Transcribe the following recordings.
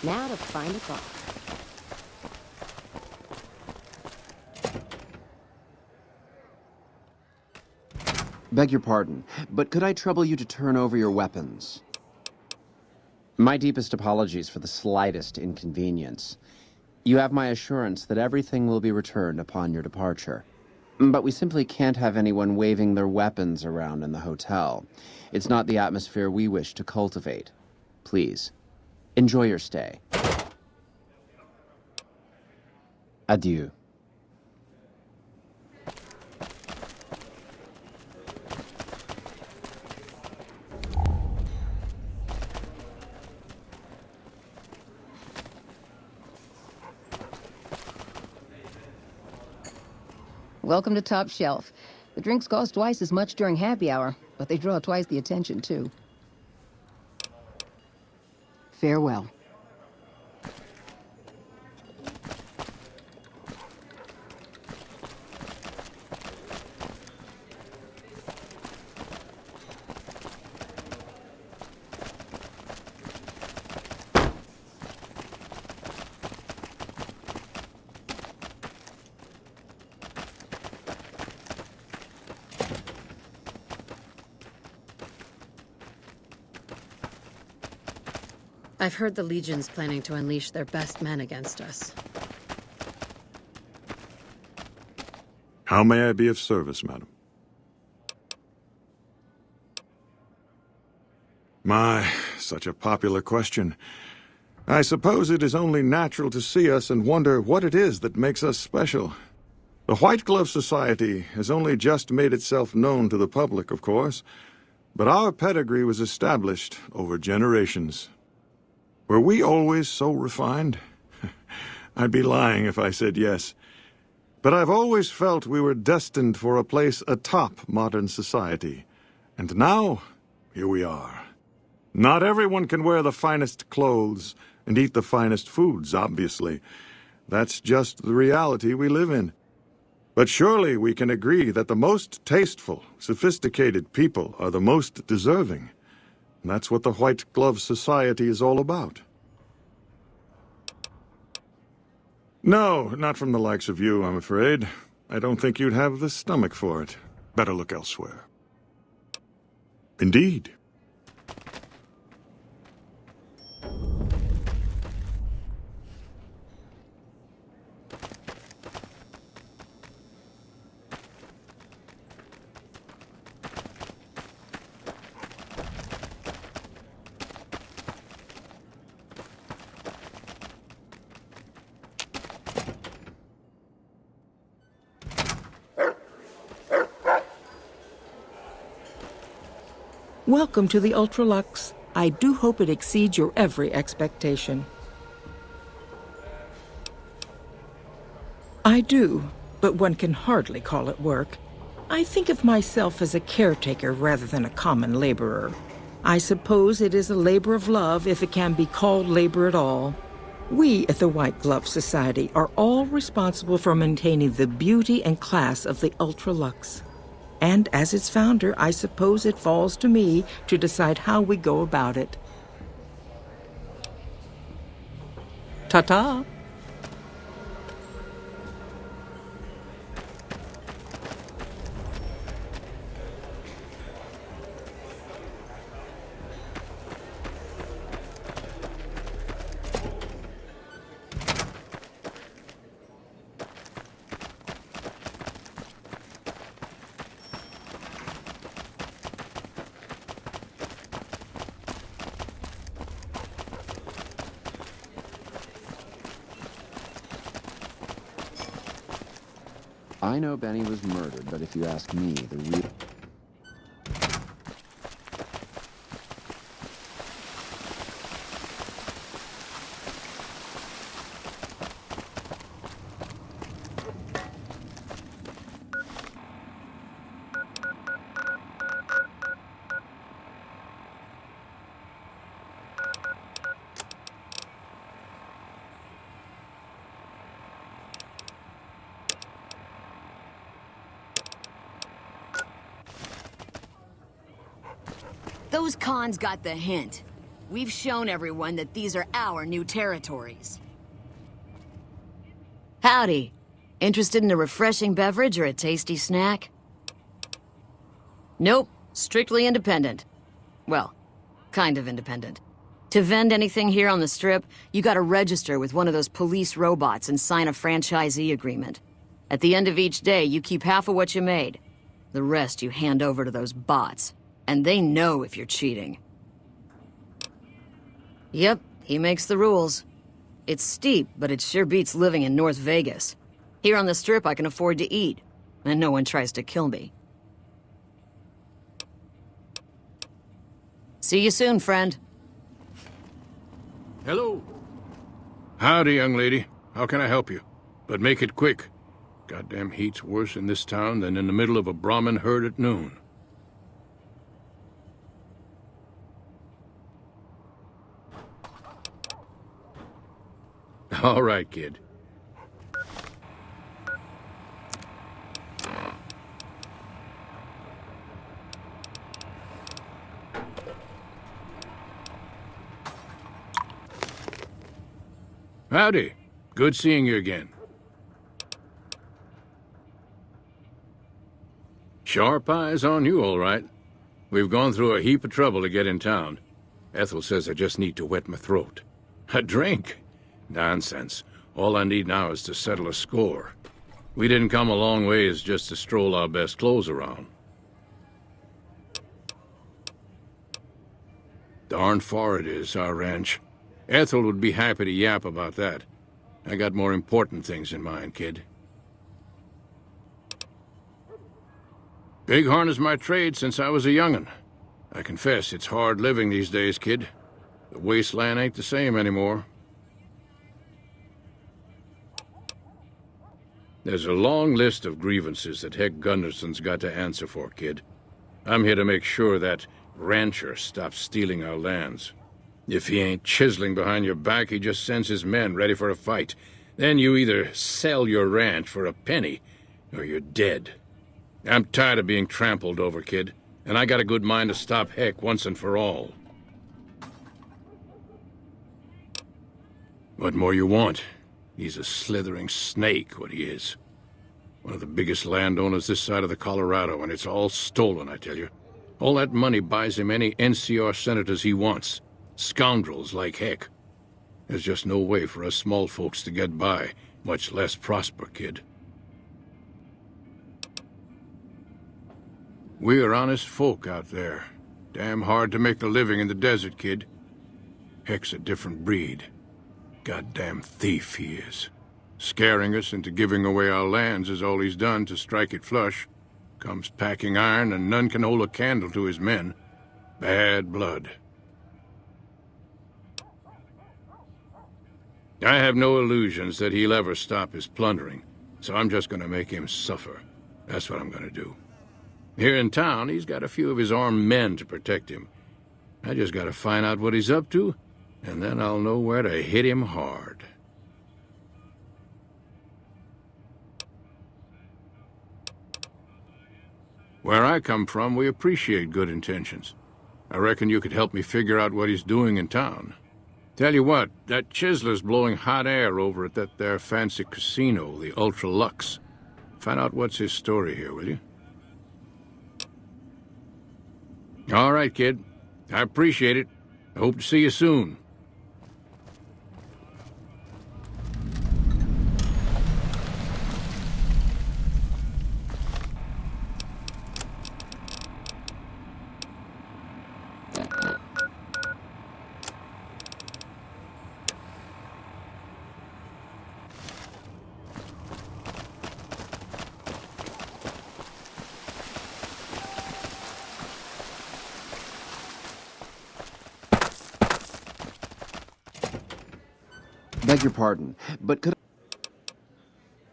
Now to find a car. Beg your pardon, but could I trouble you to turn over your weapons? My deepest apologies for the slightest inconvenience. You have my assurance that everything will be returned upon your departure. But we simply can't have anyone waving their weapons around in the hotel. It's not the atmosphere we wish to cultivate. Please, enjoy your stay. Adieu. Welcome to Top Shelf. The drinks cost twice as much during happy hour, but they draw twice the attention, too. Farewell. I've heard the Legion's planning to unleash their best men against us. How may I be of service, madam? My, such a popular question. I suppose it is only natural to see us and wonder what it is that makes us special. The White Glove Society has only just made itself known to the public, of course, but our pedigree was established over generations. Were we always so refined? I'd be lying if I said yes. But I've always felt we were destined for a place atop modern society. And now, here we are. Not everyone can wear the finest clothes and eat the finest foods, obviously. That's just the reality we live in. But surely we can agree that the most tasteful, sophisticated people are the most deserving. That's what the White Glove Society is all about. No, not from the likes of you, I'm afraid. I don't think you'd have the stomach for it. Better look elsewhere. Indeed. Welcome to the Ultralux. I do hope it exceeds your every expectation. I do, but one can hardly call it work. I think of myself as a caretaker rather than a common laborer. I suppose it is a labor of love if it can be called labor at all. We at the White Glove Society are all responsible for maintaining the beauty and class of the Ultralux. And as its founder, I suppose it falls to me to decide how we go about it. Ta-ta! I know Benny was murdered, but if you ask me, the real... Those cons got the hint. We've shown everyone that these are our new territories. Howdy. Interested in a refreshing beverage or a tasty snack? Nope. Strictly independent. Well, kind of independent. To vend anything here on the Strip, you gotta register with one of those police robots and sign a franchisee agreement. At the end of each day, you keep half of what you made. The rest you hand over to those bots. And they know if you're cheating. Yep, he makes the rules. It's steep, but it sure beats living in North Vegas. Here on the Strip, I can afford to eat, and no one tries to kill me. See you soon, friend. Hello. Howdy, young lady. How can I help you? But make it quick. Goddamn heat's worse in this town than in the middle of a Brahmin herd at noon. All right, kid. Howdy. Good seeing you again. Sharp eyes on you, all right. We've gone through a heap of trouble to get in town. Ethel says I just need to wet my throat. A drink? Nonsense. All I need now is to settle a score. We didn't come a long ways just to stroll our best clothes around. Darn far it is, our ranch. Ethel would be happy to yap about that. I got more important things in mind, kid. Bighorn is my trade since I was a young'un. I confess it's hard living these days, kid. The wasteland ain't the same anymore. There's a long list of grievances that Heck Gunderson's got to answer for, kid. I'm here to make sure that rancher stops stealing our lands. If he ain't chiseling behind your back, he just sends his men ready for a fight. Then you either sell your ranch for a penny, or you're dead. I'm tired of being trampled over, kid, and I got a good mind to stop Heck once and for all. What more you want? He's a slithering snake, what he is. One of the biggest landowners this side of the Colorado, and it's all stolen, I tell you. All that money buys him any NCR senators he wants. Scoundrels like Heck. There's just no way for us small folks to get by, much less prosper, kid. We're honest folk out there. Damn hard to make a living in the desert, kid. Heck's a different breed. Goddamn thief he is. Scaring us into giving away our lands is all he's done to strike it flush. Comes packing iron and none can hold a candle to his men. Bad blood. I have no illusions that he'll ever stop his plundering, so I'm just gonna make him suffer. That's what I'm gonna do. Here in town, he's got a few of his armed men to protect him. I just gotta find out what he's up to, and then I'll know where to hit him hard. Where I come from, we appreciate good intentions. I reckon you could help me figure out what he's doing in town. Tell you what, that chiseler's blowing hot air over at that there fancy casino, the Ultra Lux. Find out what's his story here, will you? All right, kid. I appreciate it. I hope to see you soon. Beg your pardon, but could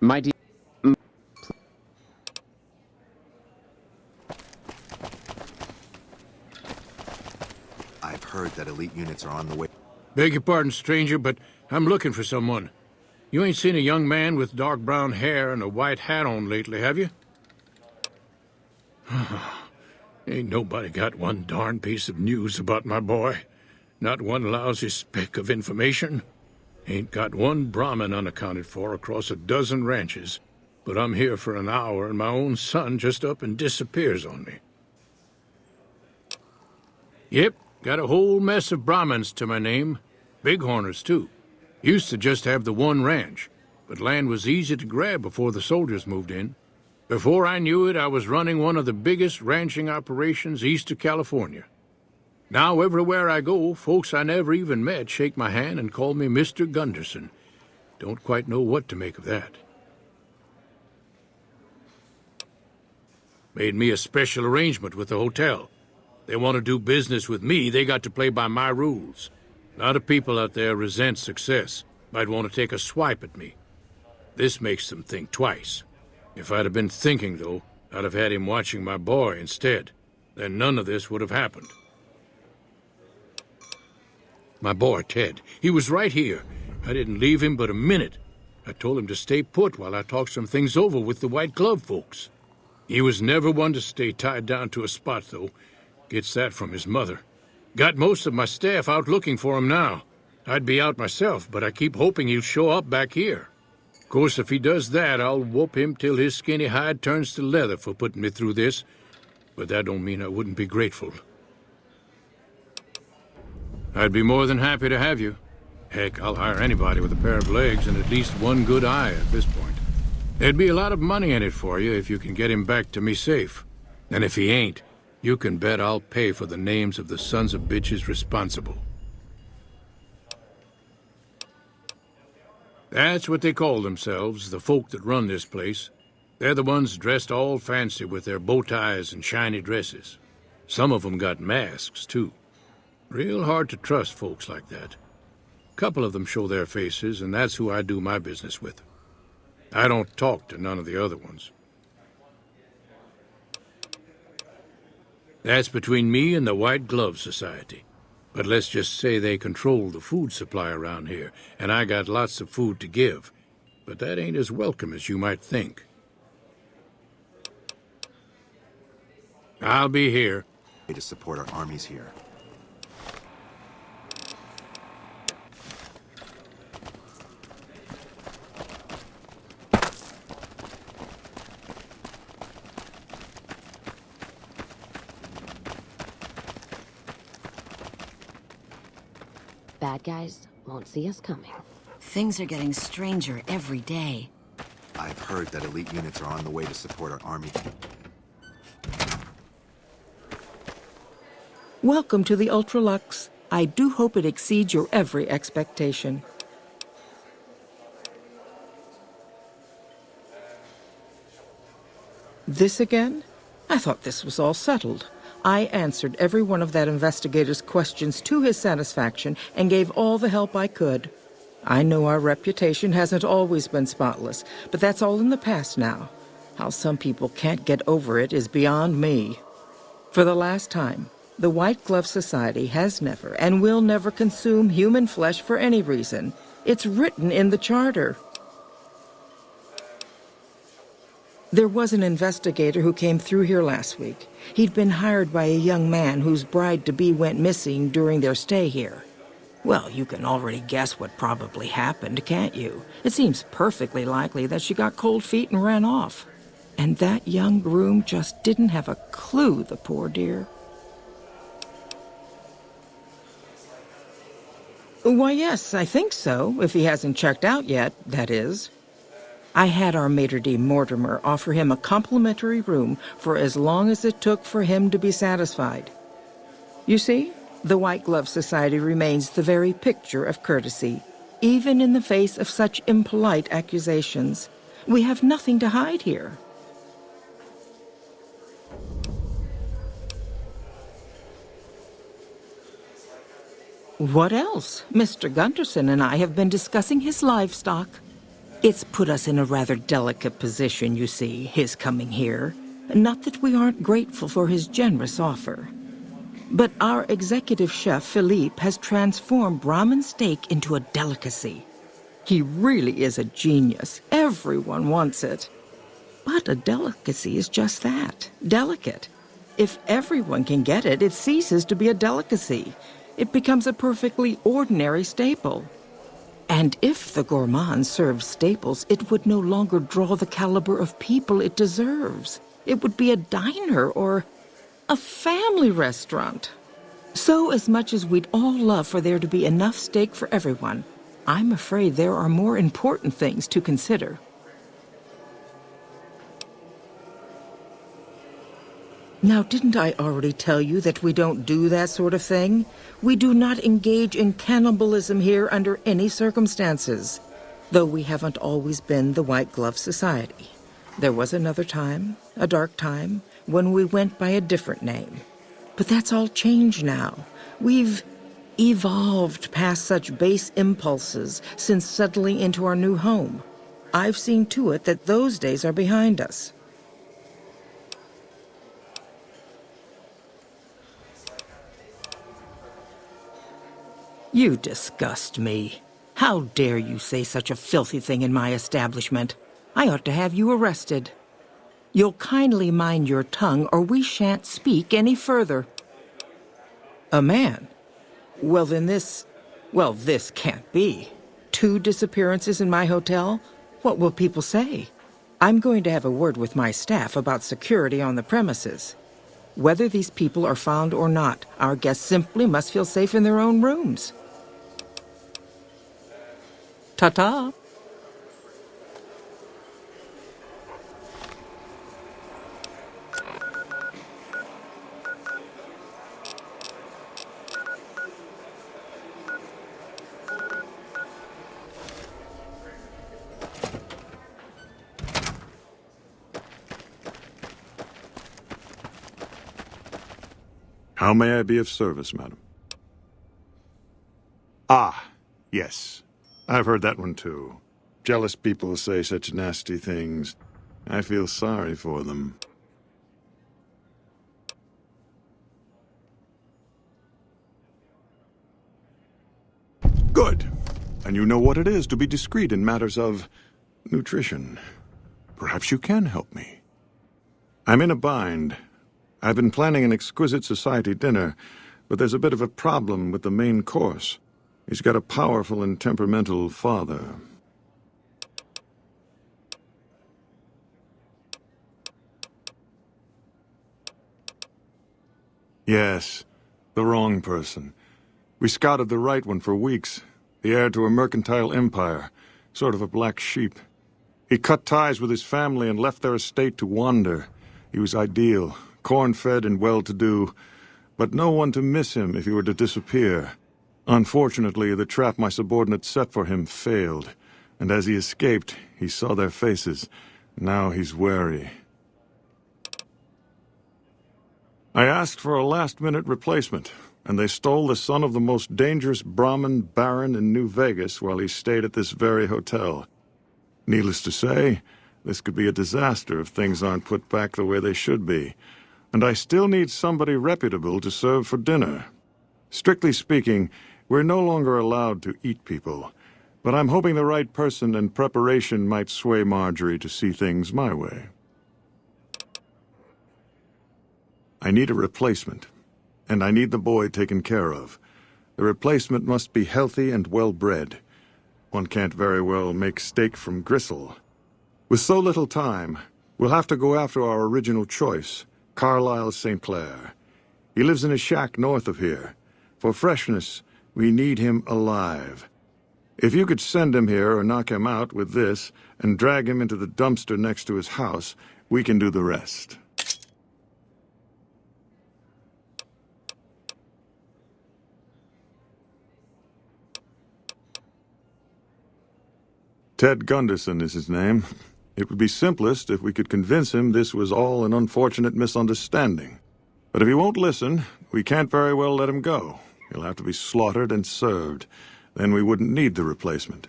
my dear... I've heard that elite units are on the way. Beg your pardon, stranger, but I'm looking for someone. You ain't seen a young man with dark brown hair and a white hat on lately, have you? Ain't nobody got one darn piece of news about my boy. Not one lousy speck of information. Ain't got one Brahmin unaccounted for across a dozen ranches. But I'm here for an hour and my own son just up and disappears on me. Yep, got a whole mess of Brahmins to my name. Bighorners, too. Used to just have the one ranch, but land was easy to grab before the soldiers moved in. Before I knew it, I was running one of the biggest ranching operations east of California. Now, everywhere I go, folks I never even met shake my hand and call me Mr. Gunderson. Don't quite know what to make of that. Made me a special arrangement with the hotel. They want to do business with me, they got to play by my rules. A lot of people out there resent success, might want to take a swipe at me. This makes them think twice. If I'd have been thinking, though, I'd have had him watching my boy instead. Then none of this would have happened. My boy, Ted, he was right here. I didn't leave him but a minute. I told him to stay put while I talked some things over with the White Glove folks. He was never one to stay tied down to a spot, though. Gets that from his mother. Got most of my staff out looking for him now. I'd be out myself, but I keep hoping he'll show up back here. Of course, if he does that, I'll whoop him till his skinny hide turns to leather for putting me through this. But that don't mean I wouldn't be grateful. I'd be more than happy to have you. Heck, I'll hire anybody with a pair of legs and at least one good eye at this point. There'd be a lot of money in it for you if you can get him back to me safe. And if he ain't, you can bet I'll pay for the names of the sons of bitches responsible. That's what they call themselves, the folk that run this place. They're the ones dressed all fancy with their bow ties and shiny dresses. Some of them got masks, too. Real hard to trust folks like that. A couple of them show their faces, and that's who I do my business with. I don't talk to none of the other ones. That's between me and the White Glove Society. But let's just say they control the food supply around here, and I got lots of food to give. But that ain't as welcome as you might think. I'll be here. To support our armies here. Bad guys won't see us coming. Things are getting stranger every day. I've heard that elite units are on the way to support our army. Welcome to the Ultralux. I do hope it exceeds your every expectation. This again? I thought this was all settled. I answered every one of that investigator's questions to his satisfaction and gave all the help I could. I know our reputation hasn't always been spotless, but that's all in the past now. How some people can't get over it is beyond me. For the last time, the White Glove Society has never and will never consume human flesh for any reason. It's written in the charter. There was an investigator who came through here last week. He'd been hired by a young man whose bride-to-be went missing during their stay here. Well, you can already guess what probably happened, can't you? It seems perfectly likely that she got cold feet and ran off. And that young groom just didn't have a clue, the poor dear. Why, yes, I think so, if he hasn't checked out yet, that is. I had our maitre d' Mortimer offer him a complimentary room for as long as it took for him to be satisfied. You see, the White Glove Society remains the very picture of courtesy, even in the face of such impolite accusations. We have nothing to hide here. What else? Mr. Gunderson and I have been discussing his livestock. It's put us in a rather delicate position, you see, his coming here. Not that we aren't grateful for his generous offer. But our executive chef, Philippe, has transformed Brahmin steak into a delicacy. He really is a genius. Everyone wants it. But a delicacy is just that, delicate. If everyone can get it, it ceases to be a delicacy. it becomes a perfectly ordinary staple. And if the gourmand served staples, it would no longer draw the caliber of people it deserves. It would be a diner or a family restaurant. So as much as we'd all love for there to be enough steak for everyone, I'm afraid there are more important things to consider. Now, didn't I already tell you that we don't do that sort of thing? We do not engage in cannibalism here under any circumstances, though we haven't always been the White Glove Society. There was another time, a dark time, when we went by a different name. But that's all changed now. We've evolved past such base impulses since settling into our new home. I've seen to it that those days are behind us. You disgust me. How dare you say such a filthy thing in my establishment? I ought to have you arrested. You'll kindly mind your tongue, or we shan't speak any further. A man? Well, then this can't be. 2 disappearances in my hotel? What will people say? I'm going to have a word with my staff about security on the premises. Whether these people are found or not, our guests simply must feel safe in their own rooms. Ta-ta. How may I be of service, madam? Ah, yes. I've heard that one too. Jealous people say such nasty things. I feel sorry for them. Good. And you know what it is to be discreet in matters of nutrition. Perhaps you can help me. I'm in a bind. I've been planning an exquisite society dinner, but there's a bit of a problem with the main course. He's got a powerful and temperamental father. Yes, the wrong person. We scouted the right one for weeks. The heir to a mercantile empire, sort of a black sheep. He cut ties with his family and left their estate to wander. He was ideal, corn-fed and well-to-do, but no one to miss him if he were to disappear. Unfortunately, the trap my subordinates set for him failed, and as he escaped, he saw their faces. Now he's wary. I asked for a last-minute replacement, and they stole the son of the most dangerous Brahmin baron in New Vegas while he stayed at this very hotel. Needless to say, this could be a disaster if things aren't put back the way they should be, and I still need somebody reputable to serve for dinner. Strictly speaking, we're no longer allowed to eat people, but I'm hoping the right person and preparation might sway Marjorie to see things my way. I need a replacement, and I need the boy taken care of. The replacement must be healthy and well-bred. One can't very well make steak from gristle. With so little time, we'll have to go after our original choice, Carlisle St. Clair. He lives in a shack north of here. For freshness, we need him alive. If you could send him here or knock him out with this and drag him into the dumpster next to his house, we can do the rest. Ted Gunderson is his name. It would be simplest if we could convince him this was all an unfortunate misunderstanding. But if he won't listen, we can't very well let him go. He'll have to be slaughtered and served. Then we wouldn't need the replacement.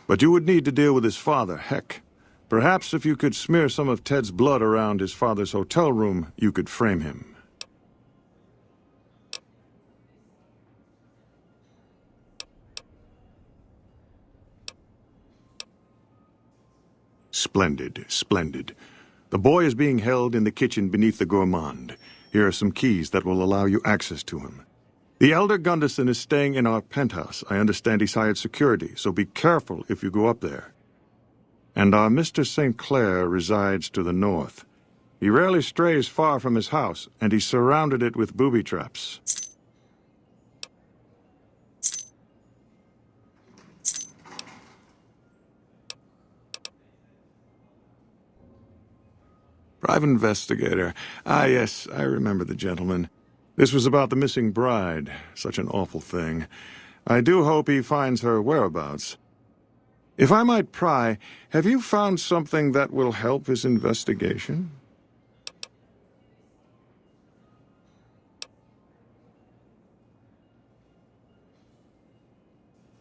But you would need to deal with his father, Heck. Perhaps if you could smear some of Ted's blood around his father's hotel room, you could frame him. Splendid, splendid. The boy is being held in the kitchen beneath the gourmand. Here are some keys that will allow you access to him. The Elder Gunderson is staying in our penthouse. I understand he's hired security, so be careful if you go up there. And our Mr. St. Clair resides to the north. He rarely strays far from his house, and he's surrounded it with booby traps. Private investigator. Ah, yes, I remember the gentleman. This was about the missing bride. Such an awful thing. I do hope he finds her whereabouts. If I might pry, have you found something that will help his investigation?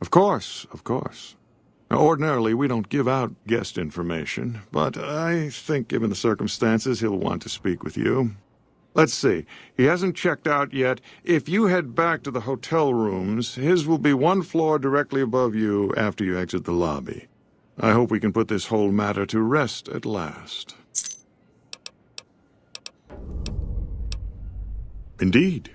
Of course, of course. Now, ordinarily, we don't give out guest information, but I think given the circumstances, he'll want to speak with you. Let's see. He hasn't checked out yet. If you head back to the hotel rooms, his will be one floor directly above you after you exit the lobby. I hope we can put this whole matter to rest at last. Indeed.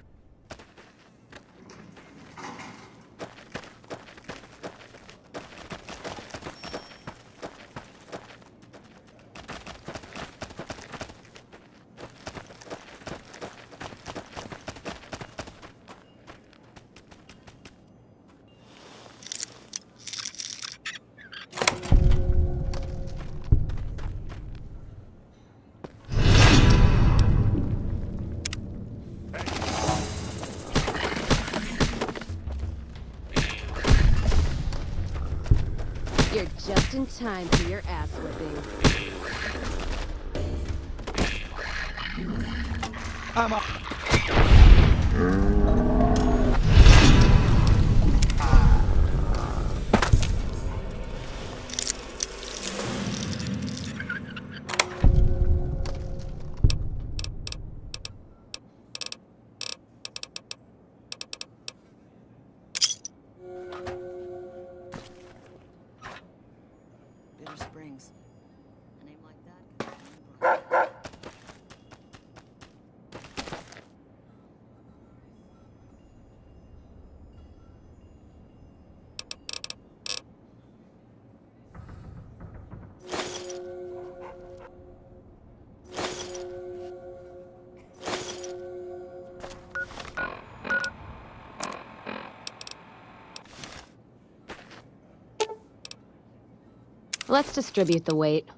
You're just in time for your ass whipping. I'm up. Bitter Springs. A name like that? Let's distribute the weight.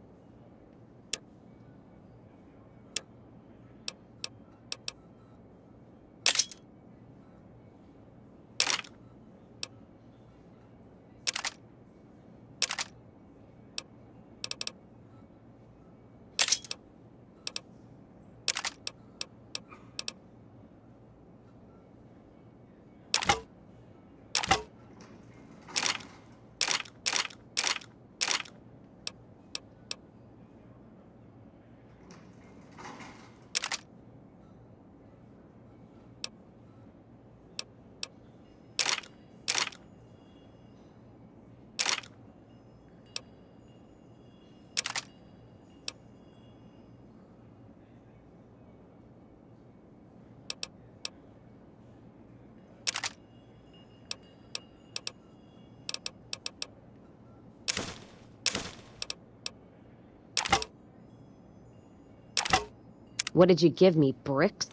What did you give me, bricks?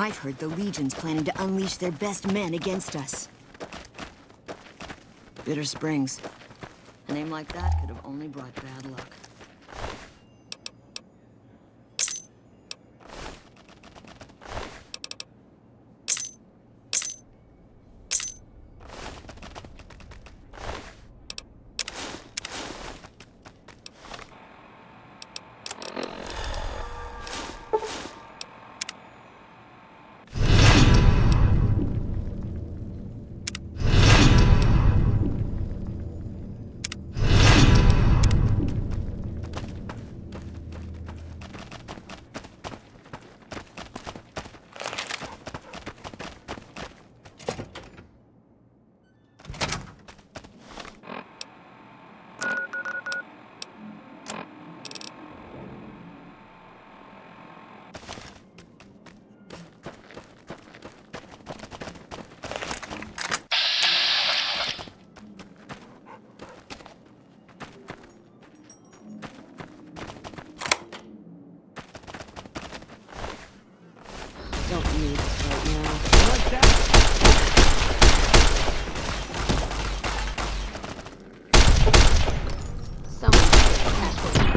I've heard the Legion's planning to unleash their best men against us. Bitter Springs. A name like that could have only brought bad luck. Don't need this right now. Someone get the password.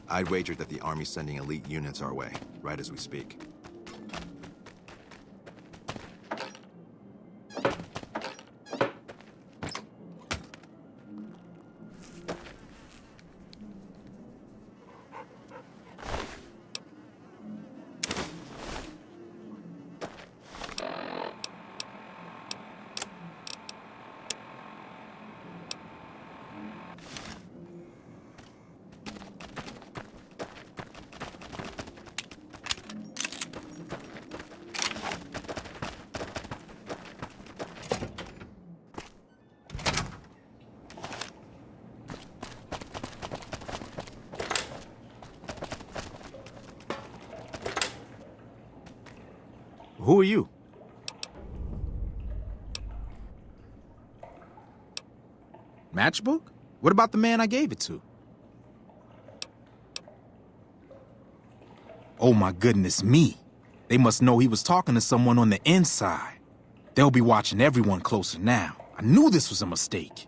I'd wager that the Army's sending elite units our way, right as we speak. Who are you? Matchbook? What about the man I gave it to? Oh my goodness me. They must know he was talking to someone on the inside. They'll be watching everyone closer now. I knew this was a mistake.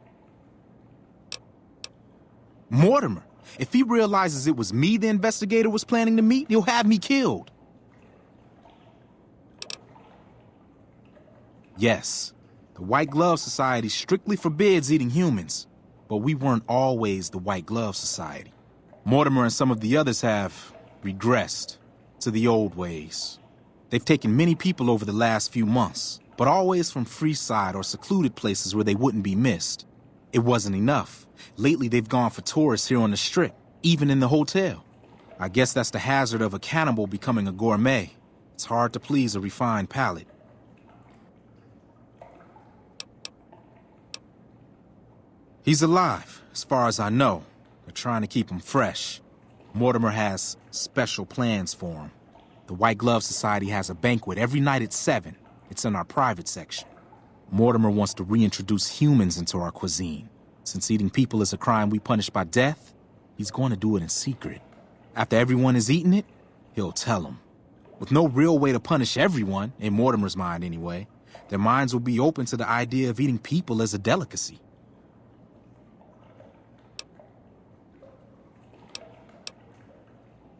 Mortimer, if he realizes it was me the investigator was planning to meet, he'll have me killed. Yes, the White Glove Society strictly forbids eating humans, but we weren't always the White Glove Society. Mortimer and some of the others have regressed to the old ways. They've taken many people over the last few months, but always from Freeside or secluded places where they wouldn't be missed. It wasn't enough. Lately, they've gone for tourists here on the Strip, even in the hotel. I guess that's the hazard of a cannibal becoming a gourmet. It's hard to please a refined palate. He's alive, as far as I know. They're trying to keep him fresh. Mortimer has special plans for him. The White Glove Society has a banquet every night at 7. It's in our private section. Mortimer wants to reintroduce humans into our cuisine. Since eating people is a crime we punish by death, he's going to do it in secret. After everyone has eaten it, he'll tell them. With no real way to punish everyone, in Mortimer's mind anyway, their minds will be open to the idea of eating people as a delicacy.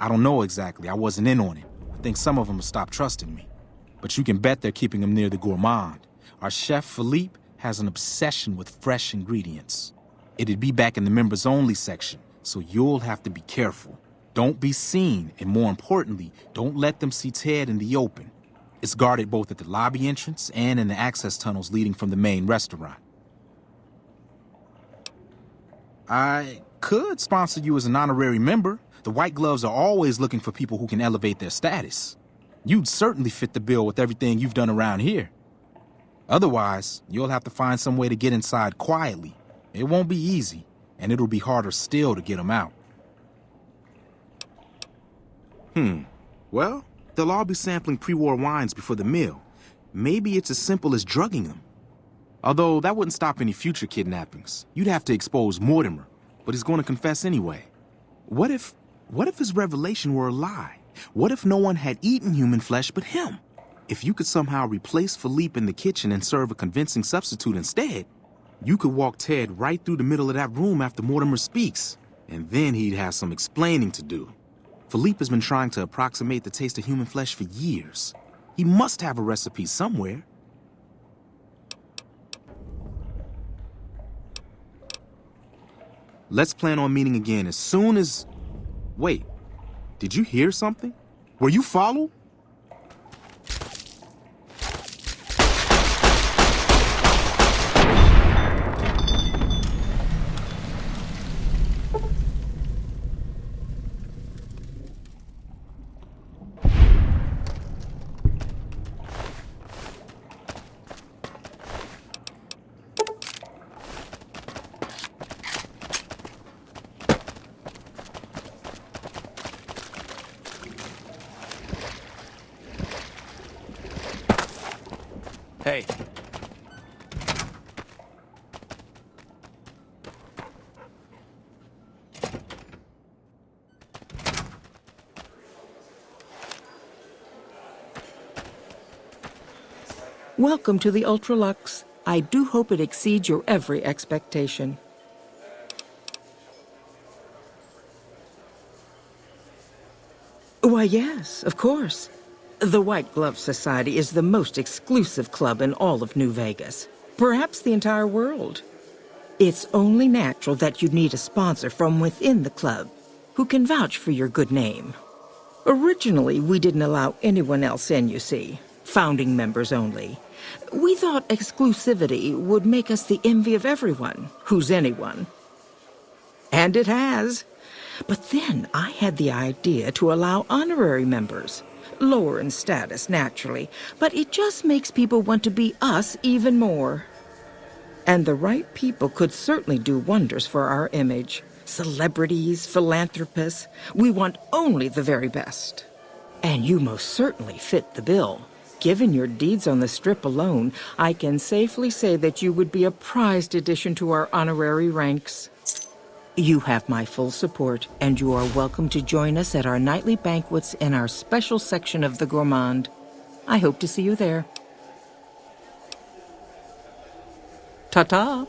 I don't know exactly. I wasn't in on it. I think some of them have stopped trusting me. But you can bet they're keeping him near the gourmand. Our chef, Philippe, has an obsession with fresh ingredients. It'd be back in the members-only section, so you'll have to be careful. Don't be seen, and more importantly, don't let them see Ted in the open. It's guarded both at the lobby entrance and in the access tunnels leading from the main restaurant. I could sponsor you as an honorary member. The White Gloves are always looking for people who can elevate their status. You'd certainly fit the bill with everything you've done around here. Otherwise, you'll have to find some way to get inside quietly. It won't be easy, and it'll be harder still to get them out. Well, they'll all be sampling pre-war wines before the meal, Maybe it's as simple as drugging him. Although that wouldn't stop any future kidnappings. You'd have to expose Mortimer, but he's going to confess anyway. What if his revelation were a lie? What if no one had eaten human flesh but him? If you could somehow replace Philippe in the kitchen and serve a convincing substitute instead, you could walk Ted right through the middle of that room after Mortimer speaks, and then he'd have some explaining to do. Philippe has been trying to approximate the taste of human flesh for years. He must have a recipe somewhere. Let's plan on meeting again as soon as... Wait, did you hear something? Were you followed? Hey. Welcome to the Ultralux. I do hope it exceeds your every expectation. Why, yes, of course. The White Glove Society is the most exclusive club in all of New Vegas, perhaps the entire world. It's only natural that you'd need a sponsor from within the club who can vouch for your good name. Originally, we didn't allow anyone else in, you see, founding members only. We thought exclusivity would make us the envy of everyone who's anyone. And it has. But then I had the idea to allow honorary members. Lower in status, naturally, but it just makes people want to be us even more. And the right people could certainly do wonders for our image. Celebrities, philanthropists, we want only the very best. And you most certainly fit the bill. Given your deeds on the Strip alone, I can safely say that you would be a prized addition to our honorary ranks. You have my full support, and you are welcome to join us at our nightly banquets in our special section of the Gourmand. I hope to see you there. Ta-ta!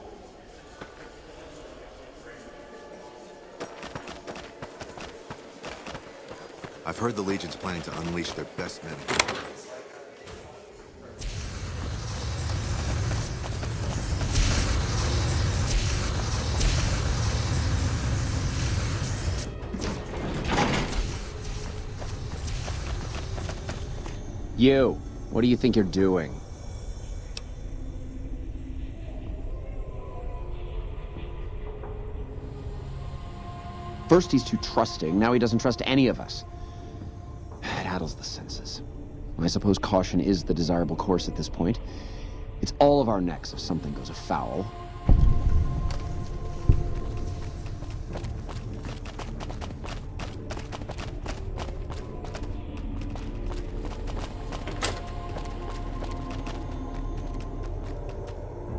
I've heard the Legion's planning to unleash their best men. You, what do you think you're doing? First he's too trusting, now he doesn't trust any of us. It addles the senses. I suppose caution is the desirable course at this point. It's all of our necks if something goes afoul.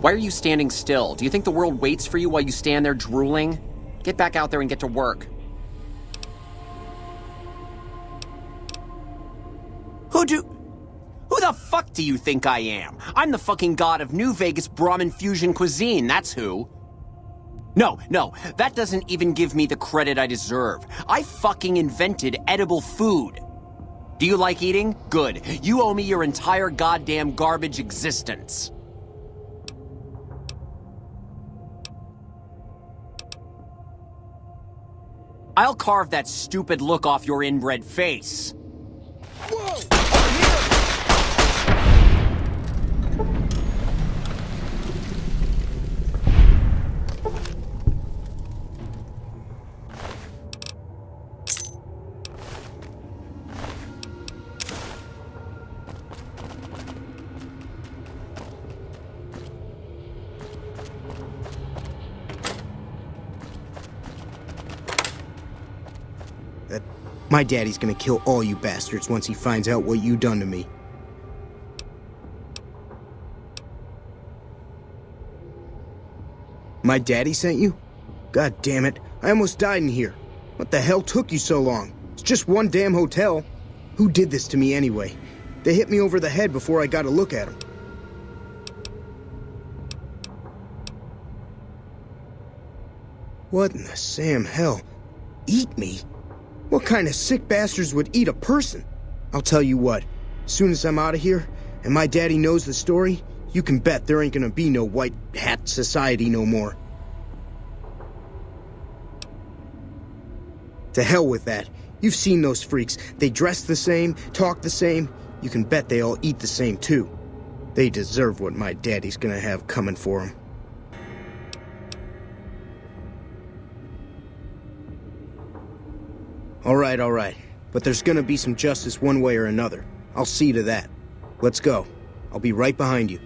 Why are you standing still? Do you think the world waits for you while you stand there drooling? Get back out there and get to work. Who the fuck do you think I am? I'm the fucking god of New Vegas Brahmin fusion cuisine, that's who. No, that doesn't even give me the credit I deserve. I fucking invented edible food. Do you like eating? Good. You owe me your entire goddamn garbage existence. I'll carve that stupid look off your inbred face. Whoa! My daddy's gonna kill all you bastards once he finds out what you done to me. My daddy sent you? God damn it, I almost died in here. What the hell took you so long? It's just one damn hotel. Who did this to me anyway? They hit me over the head before I got a look at them. What in the Sam hell? Eat me? What kind of sick bastards would eat a person? I'll tell you what, as soon as I'm out of here, and my daddy knows the story, you can bet there ain't gonna be no white hat society no more. To hell with that. You've seen those freaks. They dress the same, talk the same. You can bet they all eat the same too. They deserve what my daddy's gonna have coming for them. All right. But there's gonna be some justice one way or another. I'll see to that. Let's go. I'll be right behind you.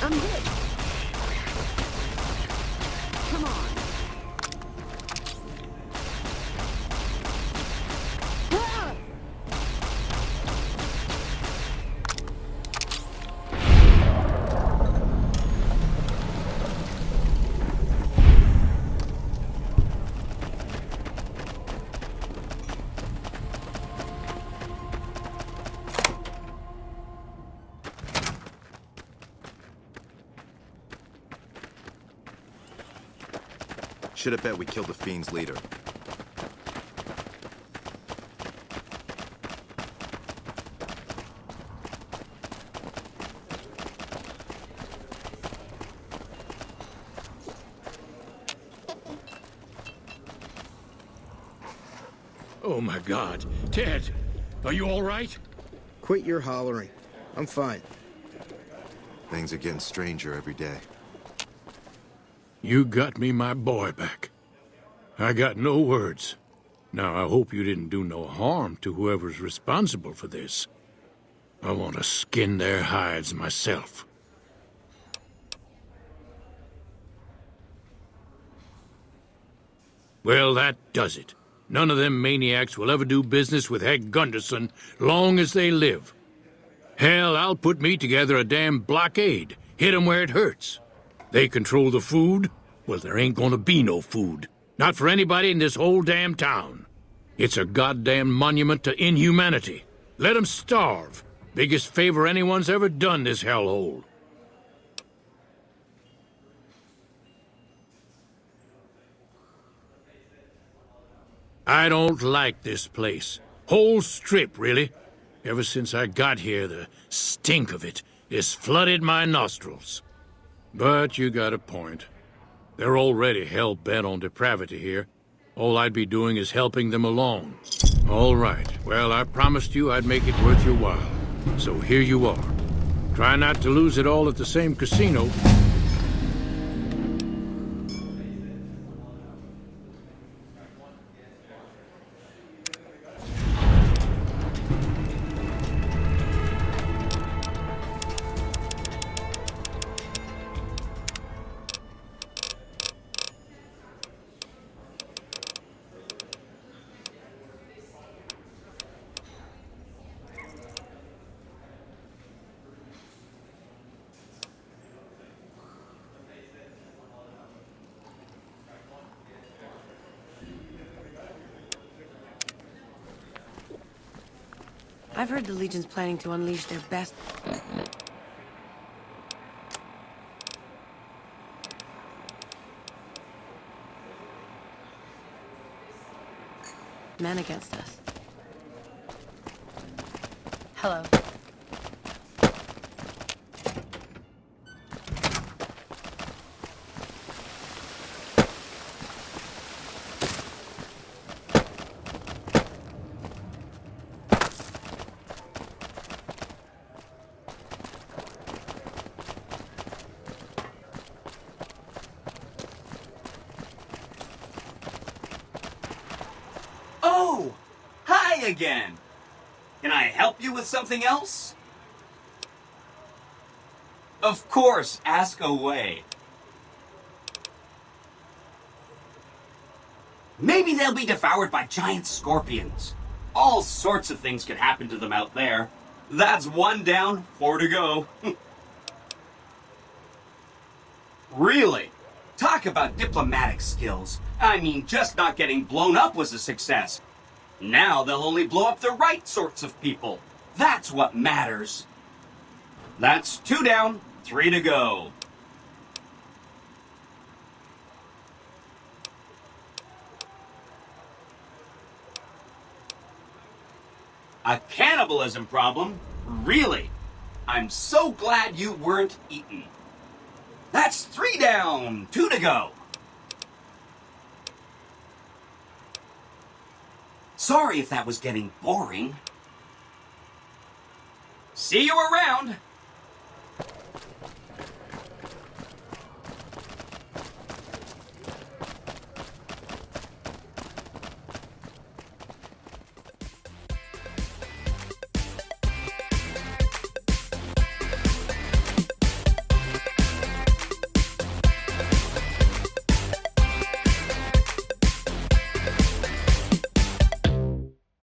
I'm hit. Come on. Ah! Should have bet we killed the Fiend's leader. Oh my God. Ted, are you all right? Quit your hollering. I'm fine. Things are getting stranger every day. You got me my boy back. I got no words. Now, I hope you didn't do no harm to whoever's responsible for this. I want to skin their hides myself. Well, that does it. None of them maniacs will ever do business with Heg Gunderson long as they live. Hell, I'll put me together a damn blockade. Hit 'em where it hurts. They control the food? Well, there ain't gonna be no food. Not for anybody in this whole damn town. It's a goddamn monument to inhumanity. Let 'em starve. Biggest favor anyone's ever done this hellhole. I don't like this place. Whole strip, really. Ever since I got here, the stink of it has flooded my nostrils. But you got a point. They're already hell-bent on depravity here. All I'd be doing is helping them along. All right. Well, I promised you I'd make it worth your while. So here you are. Try not to lose it all at the same casino. I've heard the Legion's planning to unleash their best men against us. Hello. again. Can I help you with something else? Of course, ask away. Maybe they'll be devoured by giant scorpions. All sorts of things could happen to them out there. That's 1 down, 4 to go. Really? Talk about diplomatic skills. I mean, just not getting blown up was a success. Now they'll only blow up the right sorts of people. That's what matters. That's 2 down, 3 to go. A cannibalism problem? Really? I'm so glad you weren't eaten. That's 3 down, 2 to go. Sorry if that was getting boring. See you around.